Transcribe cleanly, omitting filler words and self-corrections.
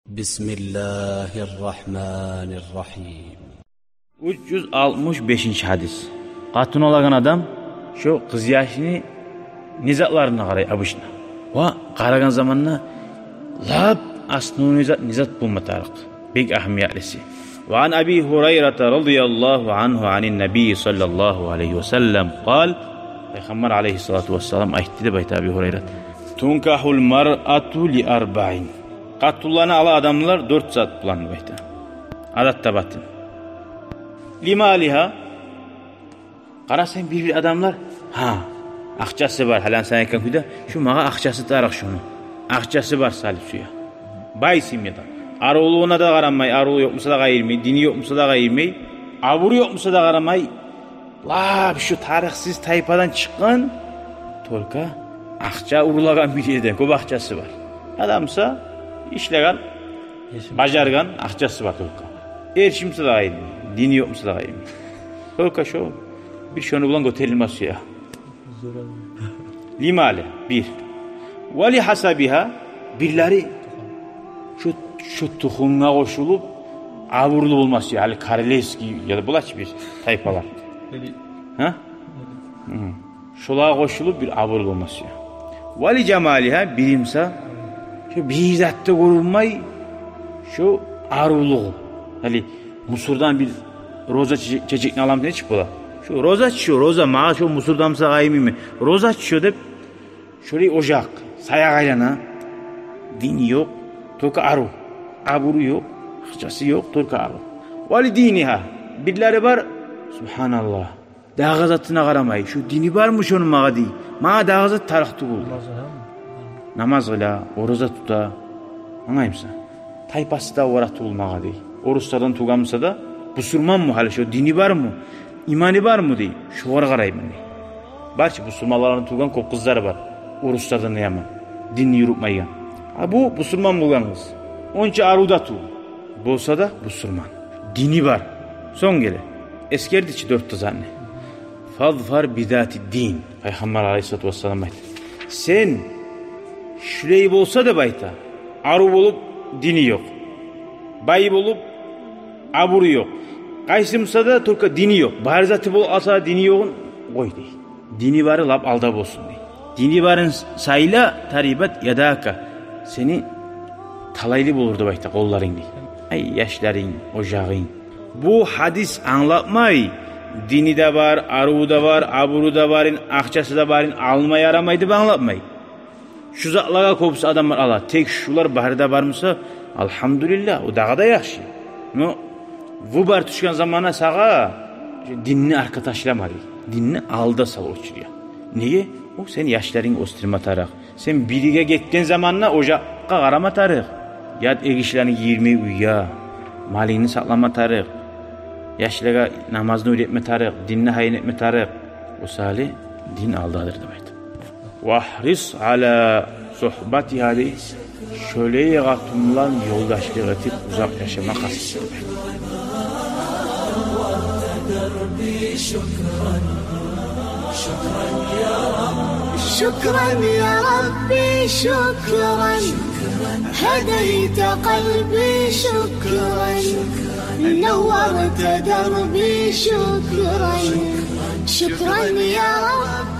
Bismillahirrahmanirrahim. 365. hadis. Qatun olagan adam şu kız yaşını nizatlarına qaray abışna. Va qaragan zamanna lab asnun nizat bulmatarıq. Bek ahamiyatlisi. Ve an Abi Hureyre radıyallahu anhu anin Nabi sallallahu aleyhi ve sellem qal Peygamber aleyhissalatu vesselam aytti de bayta Abi Hureyre. Tunkahul mar'atu li arba'in. Qatullana ala adamlar 4 saat bulandı bayta. Adat tabatın. Limaliha qarasang bir adamlar aqchasi var halan sen aytgan kuyda shu maga aqchasi taraq shuni. Aqchasi var salib suya. Baysimyada. Aruluğuna da qaramay, arulu yo'qmisa da qayirmay, dini yo'qmisa da qayirmay, aburu yo'qmisa da qaramay. Lab shu tarixsiz tayfadan chiqqan tolka aqcha urulagan bir yerdan ko'p aqchasi var. Adamsa ishlagan, bajargan aqchasi var tolka. Ershimsa da qayirmay, dini yo'qmisa da qayirmay. Tolka shu bir şunu bulan götürilmez ya. Limale bir. Vali hasabiha birleri şu tohumuna koşulup avurlu olmaz ya. Ali Karelevski ya da bulaç bir tayfalar. Ha? Şulağa koşulup bir avurlu olmaz ya. Vali cemaliha birimsa şu bir zatta korunmay şu aruluğu. Ali Musur'dan bir roza çiçekini alam ne çıkıyor? Şu roza çiçiyor, roza mağa şu Musur'damsa gaymi mi? Roza çiçiyor deyip şurayı ocak, sayak aylana. Dini yok, toka aru. Aburu yok, hıçası yok, toka aru. Vali diniha. Birleri var, subhanallah. Dağızatına karamay. Şu dini var mı şunun mağa değil. Mağa dağızat tarıktı buldu. Namaz kıla, oruza tuta. Anlayımsa. Taypası da oratı bulmağa değil. Oruslardan tuğamsa da Busurman mı hali şu dini var mı? İmani var mı değil. Şu var qarayım ne? Barça Busurmanların tuğan kop kızları var. Oruslardan ne yaman. Dinni yürütmeyen. Bu Busurman bulgan kız. Onca aruda tu. Bolsa da Busurman. Dini var. Son gele. Eskerdi içi 4 tane. Fadfar bidati din. Peygamber aleyhissalatu vesselam ayet. Sen şurayı bolsa da bayta. Aru olup dini yok. Bayı olup aburu yok. Qaysımsa da Türk'e dini yok. Barizatı bol asa dini yoğun koy dey. Dini varı lap alda bolsun dey. Dini varın sayla taribat yadaka. Seni talaylı bulurdu bayta kolların dey. Ay yaşların, ocağın. Bu hadis anlatmay. Dini de var, aruvu da var, aburu da varın, akçası da varın, almaya yaramaydı bu anlatmay. Şu zatlağa kopsa adamlar ala. Tek şular baharda varmısa alhamdülillah o dağa da yaxşı. No. Bu bar düşkən zamana sağa dinini arka taşlamadı. Dinini alda sal uçuruyor. Niye? O sen yaşların ostirma tarıq. Sen birige getken zamanla ocaqqa qarama tarıq. Yad egişlerini yirmi uyya. Malini saklama tarıq. Yaşlığa namazını öğretme tarıq. Dinini hayin etme tarıq. O sali din aldadır demektir. Vahris ala sohbatiha dey. Şöyle qatumlan yoldaşlığı etip uzak yaşama qasısı demektir. شكرا يا ربي شكرا هديت قلبي شكرا نورت دربي شكرا شكرا يا رب